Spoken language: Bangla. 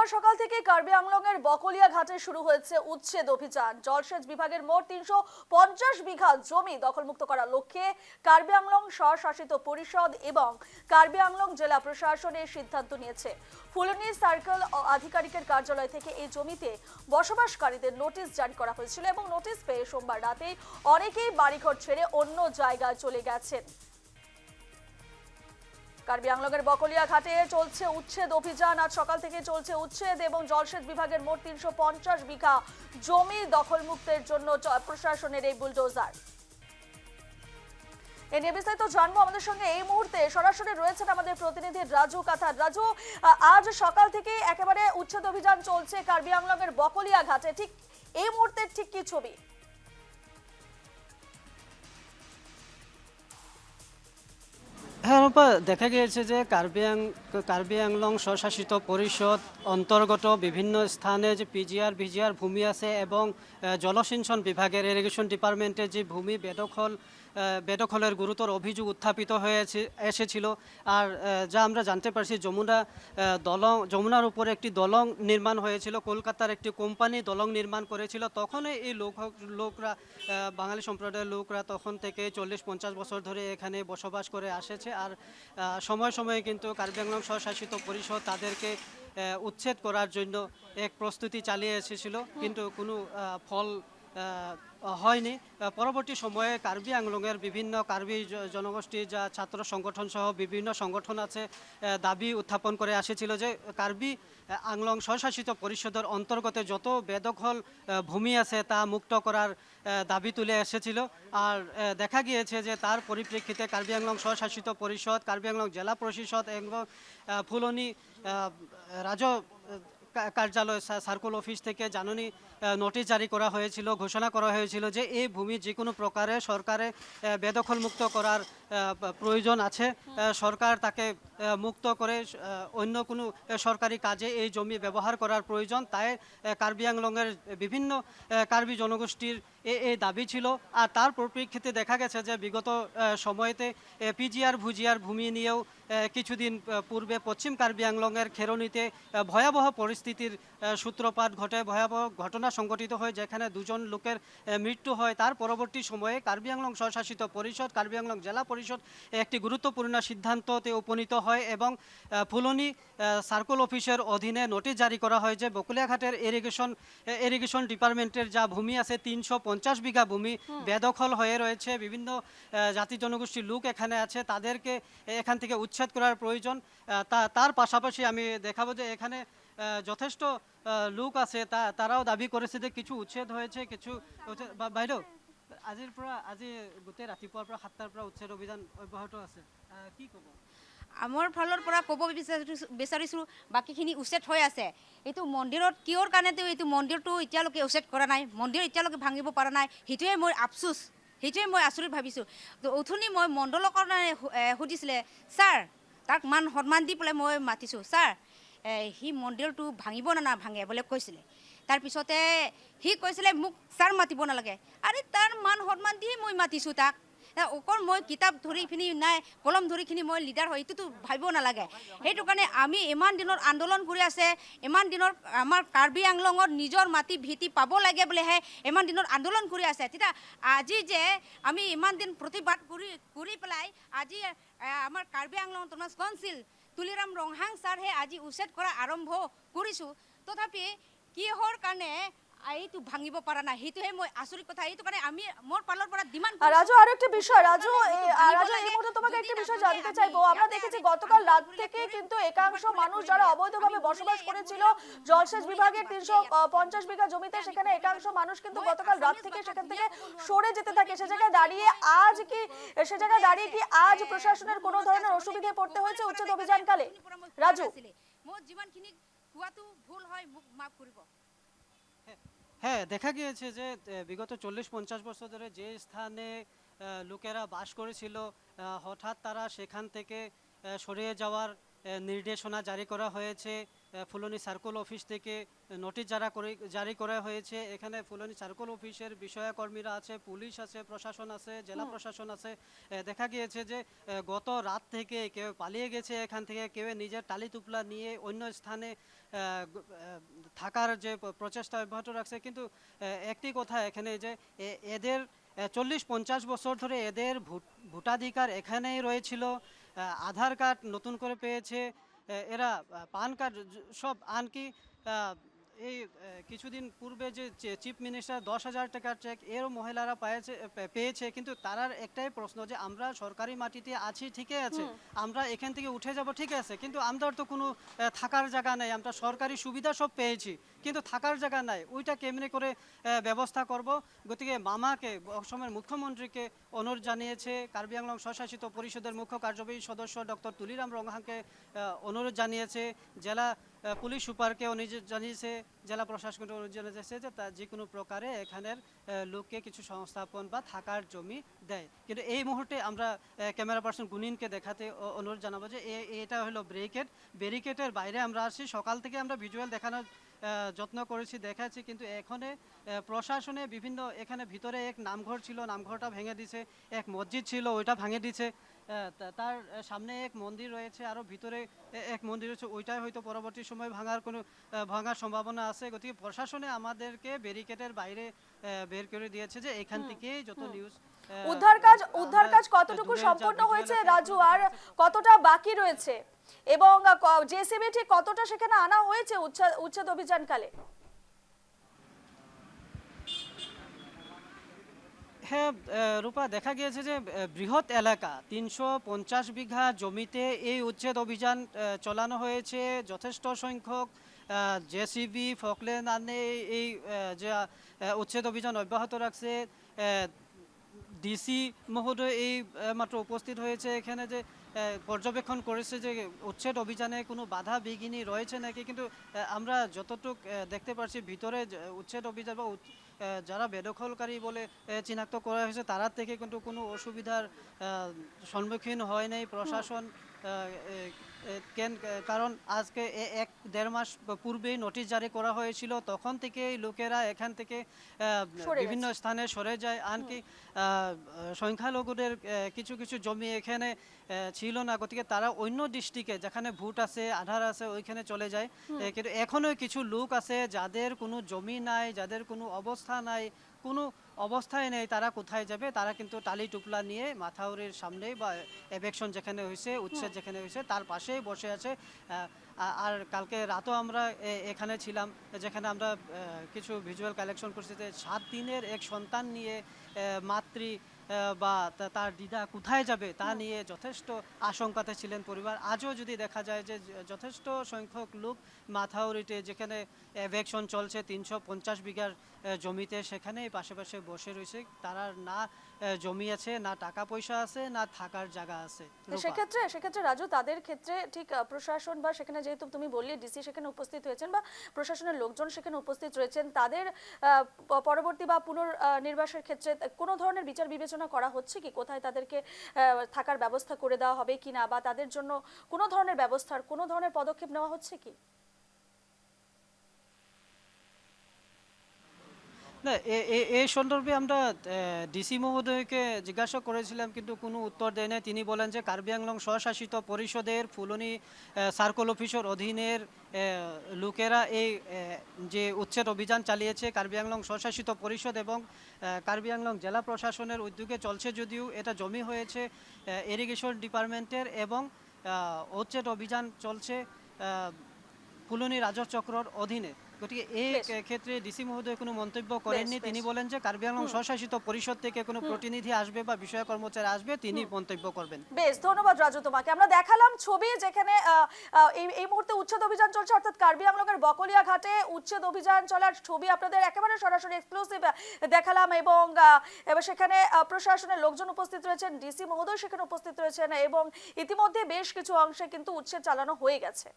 সোমবার সকাল থেকে কার্বি আংলংয়ের বকলিয়া ঘাটে শুরু হয়েছে উচ্ছেদ অভিযান। জলসেচ বিভাগের মোট ৩৫০ বিঘা জমি দখলমুক্ত করার লক্ষ্যে কার্বি আংলং স্বশাসিত পরিষদ এবং কার্বি আংলং জেলা প্রশাসনের সিদ্ধান্ত নিয়েছে। ফুলনি সার্কেল আধিকারিকের কার্যালয় থেকে এই জমিতে বসবাসকারীদের নোটিশ জারি করা হয়েছিল এবং নোটিশ পেয়ে সোমবার রাতেই অনেকেই বাড়িঘর ছেড়ে অন্য জায়গায় চলে গেছেন। কার্বি আংলংয়ের বকলিয়া ঘাটে চলছে উচ্ছেদ অভিযান। আজ সকাল থেকে চলছে উচ্ছেদ এবং জলসেচ বিভাগের মোট ৩৫০ বিঘা জমি দখলমুক্তের জন্য প্রশাসনের এই বুলডোজার। এ নিয়ে বিস্তারিত জানবো। আমাদের সঙ্গে এই মুহূর্তে সরাসরি রয়েছেন আমাদের প্রতিনিধি রাজু কাথার। রাজু, আজ সকাল থেকে একেবারে উচ্ছেদ অভিযান চলছে কার্বি আংলংয়ের বকলিয়া ঘাটে, ঠিক এই মুহূর্তে ঠিক কি ছবি? হ্যাঁ রূপা, দেখা গিয়েছে যে কার্বি আংলং স্বশাসিত পরিষদ অন্তর্গত বিভিন্ন স্থানে যে পিজিআর ভিজিআর ভূমি আছে এবং জলসিঞ্চন বিভাগের ইরিগেশন ডিপার্টমেন্টের যে ভূমি বেদখলের গুরুতর অভিযোগ উত্থাপিত এসেছিল। আর যা আমরা জানতে পারছি, যমুনার উপরে একটি দলং নির্মাণ হয়েছিল, কলকাতার একটি কোম্পানি দলং নির্মাণ করেছিল। তখনই এই লোকরা বাঙালি সম্প্রদায়ের লোকরা তখন থেকে ৪০-৫০ বছর ধরে এখানে বসবাস করে আসছে। আর সময়ে সময়ে কিন্তু কার্বি আংলং স্বশাসিত পরিষদ তাদেরকে উচ্ছেদ করার জন্য এক প্রস্তুতি চালিয়ে এসেছিল, কিন্তু কোনো ফল হয়নি। পরবর্তী সময়ে কার্বি আংলংয়ের বিভিন্ন কার্বি জনগোষ্ঠী যা ছাত্র সংগঠন সহ বিভিন্ন সংগঠন আছে, দাবি উত্থাপন করে আসছিল যে কার্বি আংলং স্বশাসিত পরিষদের অন্তর্গত যত বেদখল ভূমি আছে তা মুক্ত করার দাবি তুলে এসেছিল। আর দেখা গিয়েছে যে তার পরিপ্রেক্ষিতে কার্বি আংলং স্বশাসিত পরিষদ, কার্বি আংলং জেলা প্রশাসন এবং ফুলনি রাজ কার্যালয় সার্কুল অফিস থেকে জাননী নোটিশ জারি করা হয়েছিল, ঘোষণা করা হয়েছিল যে এই ভূমি যে কোনো প্রকারে সরকারে বেদখলমুক্ত করার প্রয়োজন আছে। সরকার তাকে মুক্ত করে অন্য কোনো সরকারি কাজে এই জমি ব্যবহার করার প্রয়োজন। তাই কার্বি আংলংয়ের বিভিন্ন কার্বি জনগোষ্ঠীর এই দাবি ছিল। আর তার পরিপ্রেক্ষিতে দেখা গেছে যে বিগত সময়তে পিজিআর ভুজিআর ভূমি নিয়েও কিছুদিন পূর্বে পশ্চিম কার্বি আংলংয়ের খেরনিতে ভয়াবহ পরিস্থিতির সূত্রপাত ঘটে, ভয়াবহ ঘটনা সংঘটিত হয়, যেখানে দুজন লোকের মৃত্যু হয়। তার পরবর্তী সময়ে কার্বি আংলং স্বশাসিত পরিষদ, কার্বি আংলং জেলা পরিষদ একটি গুরুত্বপূর্ণ সিদ্ধান্ততে উপনীত হয় এবং ফুলনি সার্কুল অফিসের অধীনে নোটিশ জারি করা হয় যে বকুলিয়াঘাটের ইরিগেশন ডিপার্টমেন্টের যা ভূমি আছে ৩৫০ বিঘা ভূমি বেদখল হয়ে রয়েছে, বিভিন্ন জাতি জনগোষ্ঠীর লোক এখানে আছে, তাদেরকে এখান থেকে উচ্ছেদ করার প্রয়োজন। তার পাশাপাশি আমি দেখাবো যে এখানে যথেষ্ট লোক আছে, তারাও দাবী করেছে যে কিছু উচ্ছেদ হয়েছে, কিছু বাইদেউ আজিৰ পৰা আজি গোটেই ৰাতিপুৱাৰ পৰা ৭টাৰ পৰা উচ্ছেদ অভিযান অব্যাহত আছে, কি ক'ব? আমাৰ ফালৰ পৰা ক'ব বিচাৰিছোঁ বাকীখিনি উচ্ছেদ হৈ আছে। এইটো মন্দিৰত কিয়ৰ কাৰণেতো এইটো মন্দিৰটো এতিয়ালৈকে উচ্ছেদ কৰা নাই, মন্দিৰ এতিয়ালৈকে ভাঙিব পৰা নাই, সেইটোৱে মই আফচোচ, সেইটোৱে মই আচৰিত ভাবিছোঁ। তো অথনি মই মণ্ডলৰ কাৰণে সুধিছিলে, ছাৰ তাক মান সন্মান দি পেলাই মই মাতিছোঁ, ছাৰ সি মন্দিৰটো ভাঙিব না নাভাঙে বুলি কৈছিলে। তাৰপিছতে সি কৈছিলে মোক ছাৰ মাতিব নালাগে। আৰে তাৰ মান সন্মান দিহে মই মাতিছোঁ তাক, অকল মই কিতাপ ধৰিখিনি নাই কলম ধৰিখিনি মই লিডাৰ হয় এইটোতো ভাবিব নালাগে। সেইটো কাৰণে আমি ইমান দিনৰ আন্দোলন কৰি আছে, ইমান দিনৰ আমাৰ কাৰ্বি আংলঙত নিজৰ মাটি ভিটি পাব লাগে বুলিহে ইমান দিনৰ আন্দোলন কৰি আছে। তেতিয়া আজি যে আমি ইমান দিন প্ৰতিবাদ কৰি পেলাই আজি আমাৰ কাৰ্বি আংলং অট'নমাছ কাউন্সিল তুলিৰাম ৰংহাং ছাৰহে আজি উচ্ছেদ কৰা আৰম্ভ কৰিছোঁ, তথাপি কিহৰ কাৰণে এইটো ভাঙিব পাৰা নাই, সেইটোহে মই আচৰিত কথা। এইটো কাৰণে আমি মোৰ পালৰ পৰা ডিমান্ড কৰো। রাজু, আর একটা বিষয় রাজু, এই মুহূর্তে তোমাকে একটা বিষয় জানতে চাইবো। আমরা দেখেছি গতকাল রাত থেকে কিন্তু একাংশ মানুষ যারা অবৈধভাবে বসবাস করেছিল জলসেচ বিভাগের ৩৫০ বিঘা জমিতে, সেখানে একাংশ মানুষ কিন্তু গতকাল রাত থেকে সেখান থেকে সরে যেতে থাকে। সে জায়গায় দাঁড়িয়ে কি আজ প্রশাসনের কোনো ধরনের অসুবিধায় পড়তে হয়েছে উচ্ছেদ অভিযানকালে? রাজু, মোৰ যিমানখিনি কোৱাটো ভুল হয় মোক মাফ কৰিব। হ্যাঁ, দেখা গিয়েছে যে বিগত ৪০-৫০ বছর ধরে যে স্থানে লোকেরা বাস করেছিল, হঠাৎ তারা সেখান থেকে সরিয়ে যাওয়ার নির্দেশনা জারি করা হয়েছে। ফুলনি সার্কেল অফিস থেকে নোটিশ জারি করা হয়েছে। এখানে ফুলনি সার্কেল অফিসের বিষয়াকর্মীরা আছে, পুলিশ আছে, প্রশাসন আছে, জেলা প্রশাসন আছে। দেখা গিয়েছে যে গত রাত থেকে কেউ পালিয়ে গেছে এখান থেকে, কেউ নিজের টালি তুপলা নিয়ে অন্য স্থানে থাকার যে প্রচেষ্টা অব্যাহত রাখছে। কিন্তু একটি কথা এখানে যে এদের 40-50 বছর ধরে এদের ভোটাধিকার এখানেই রয়েছিল। আধার কার্ড নতুন করে পেয়েছে এরা, পান কার্ড সব, আনকি এই কিছুদিন পূর্বে যে চিফ মিনিস্টার 10,000 টাকার চেক এরও মহিলারা পেয়েছে। কিন্তু তারার একটাই প্রশ্ন যে আমরা সরকারি মাটিতে আছি, ঠিকই আছে, আমরা এখান থেকে উঠে যাব, ঠিক আছে, কিন্তু আমাদের তো কোনো থাকার জায়গা নেই। আমরা সরকারি সুবিধা সব পেয়েছি কিন্তু থাকার জায়গা নাই, ওইটা কেমনি করে ব্যবস্থা করব। গতিকে মামাকে, অসমের মুখ্যমন্ত্রীকে অনুরোধ জানিয়েছে কার্বি আংলং স্বশাসিত পরিষদের মুখ্য কার্যবাহী সদস্য ডক্টর তুলিরাম রংহাকে অনুরোধ জানিয়েছে, জেলা পুলিশ সুপারকে অনুরোধ জানিয়েছে, জেলা প্রশাসনকে অনুরোধ জানিয়েছে যে তা যে কোনো প্রকারে এখানের লোককে কিছু সংস্থাপন বা থাকার জমি দেয়। কিন্তু এই মুহূর্তে আমরা ক্যামেরা পার্সন গুনিনকে দেখাতে অনুরোধ জানাবো যে এটা হলো ব্যারিকেডের বাইরে আমরা আসছি। সকাল থেকে আমরা ভিজুয়াল দেখানোর যত্ন করেছি, দেখাচ্ছি, কিন্তু এখানে প্রশাসনে বিভিন্ন, এখানে ভিতরে এক নামঘর ছিল, নামঘরটা ভেঙে দিছে, এক মসজিদ ছিল, ওইটা ভেঙে দিছে, তার সামনে এক মন্দির রয়েছে, আরও ভিতরে এক মন্দির রয়েছে, ওইটাই হয়তো পরবর্তী সময় ভাঙার সম্ভাবনা আছে। গতিকে প্রশাসনে আমাদেরকে ব্যারিকেডের বাইরে বের করে দিয়েছে যে এখান থেকেই যত নিউজ উদ্ধার কাজ কতটুকু সম্পন্ন হয়েছে রাজু, আর কতটা বাকি রয়েছে, এবং জেসিবি ঠিক কতটা সেখানে আনা হয়েছে উচ্ছেদ অভিযানকালে? হ্যাঁ রূপা, দেখা গিয়েছে যে বৃহৎ এলাকা 350 বিঘা জমিতে এই উচ্ছেদ অভিযান চালানো হয়েছে। যথেষ্ট সংখ্যক জেসিবি, ফকলেন আনে এই যে উচ্ছেদ অভিযান অব্যাহত রাখছে। ডিসি মহোদয় এই মাত্র উপস্থিত হয়েছে এখানে, যে পর্যবেক্ষণ করেছে যে উচ্ছেদ অভিযানে কোনো বাধা বিঘিনি রয়েছে নাকি। কিন্তু আমরা যতটুক দেখতে পাচ্ছি ভিতরে উচ্ছেদ অভিযান বা যারা বেদখলকারী বলে চিনাক্ত করা হয়েছে তারা থেকে কিন্তু কোনো অসুবিধার সম্মুখীন হয় নাই প্রশাসন। কারণ আজকে 1-1.5 মাস পূর্বেই নোটিশ জারি করা হয়েছিল, তখন থেকেই লোকেরা এখান থেকে বিভিন্ন স্থানে সরে যায়। আনকি সংখ্যালঘুদের কিছু কিছু জমি এখানে ছিল না, গতিকে তারা অন্য ডিস্ট্রিক্টে যেখানে ভোট আছে, আধার আছে, ওইখানে চলে যায়। কিন্তু এখনও কিছু লোক আছে যাদের কোনো জমি নাই, যাদের কোনো অবস্থা নাই, কোনো অবস্থায় নেই, তারা কোথায় যাবে? তারা কিন্তু টালি টুপলা নিয়ে মাথাউরির সামনেই বা এভেকশন যেখানে হয়েছে, উচ্ছেদ যেখানে হয়েছে তার পাশেই বসে আছে। আর কালকে রাতও আমরা এখানে ছিলাম, যেখানে আমরা কিছু ভিজুয়াল কালেকশন করছি যে 7 দিনের এক সন্তান নিয়ে মাতৃ বা তার দিদা কোথায় যাবে তা নিয়ে যথেষ্ট আশঙ্কাতে ছিলেন পরিবার। আজও যদি দেখা যায় যে যথেষ্ট সংখ্যক লোক মাথাউরিতে, যেখানে এভেকশন চলছে 350 বিঘার জমিতে, সেখানেই পাশে বসে রয়েছে। তারা না জমি আছে, না টাকা পয়সা আছে, না থাকার জায়গা আছে। সেক্ষেত্রে রাজু, তাদের ক্ষেত্রে ঠিক প্রশাসন বা সেখানে যেহেতু তুমি বললে ডিসি সেখানে উপস্থিত হয়েছেন বা প্রশাসনের লোকজন সেখানে উপস্থিত রয়েছেন, তাদের পরবর্তী বা পুনর্নির্বাসের ক্ষেত্রে কোনো ধরনের বিচার বিবেচনা করা হচ্ছে কি? কোথায় তাদেরকে থাকার ব্যবস্থা করে দেওয়া হবে কিনা, বা তাদের জন্য কোনো ধরনের ব্যবস্থার কোনো ধরনের পদক্ষেপ নেওয়া হচ্ছে কি? না, এই সন্দর্ভে আমরা ডিসি মহোদয়কে জিজ্ঞাসা করেছিলাম, কিন্তু কোনো উত্তর দেয় না। তিনি বলেন যে কার্বি আংলং স্বশাসিত পরিষদের ফুলনি সার্কেল অফিসের অধীনের লোকেরা এই যে উচ্ছেদ অভিযান চালিয়েছে, কার্বি আংলং স্বশাসিত পরিষদ এবং কার্বি আংলং জেলা প্রশাসনের উদ্যোগে চলছে। যদিও এটা জমি হয়েছে ইরিগেশন ডিপার্টমেন্টের, এবং উচ্ছেদ অভিযান চলছে ফুলনি রাজস্ব চক্রর অধীনে। গতিকে এই ক্ষেত্রে ডিসি মহোদয় কোনো মন্তব্য করেননি। তিনি বলেন যে কার্বি আংলং স্বশাসিত পরিষদ থেকে কোনো প্রতিনিধি আসবে বা বিষয় কর্মচারী আসবে, তিনি মন্তব্য করবেন। বেশ, ধন্যবাদ রাজু তোমাকে। আমরা দেখালাম ছবি যেখানে এই মুহূর্তে উচ্ছেদ অভিযান চলছে, অর্থাৎ কার্বি আংলংয়ের বকলিয়া ঘাটে উচ্ছেদ অভিযান চলার ছবি আপনাদের একেবারে সরাসরি এক্সক্লুসিভ দেখালাম। এবং এবার সেখানে প্রশাসনের লোকজন উপস্থিত রয়েছেন, ডিসি মহোদয় সেখানে উপস্থিত রয়েছেন, এবং ইতিমধ্যে বেশ কিছু অংশে কিন্তু উচ্ছেদ চালানো হয়ে গেছে।